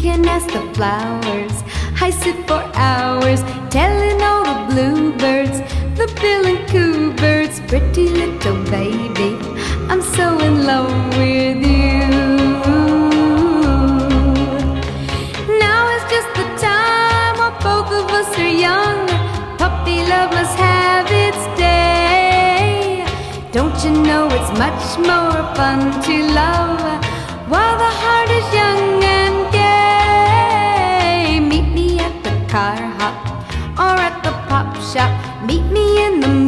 can ask the flowers. I sit for hours telling all the bluebirds, the bill and coo birds, pretty little baby, I'm so in love with you. Now is just the time while both of us are young. Puppy love must have its day. Don't you know it's much more fun to love while the heart is young and gay? Meet me at the car hop or at the pop shop. Meet me in the moon.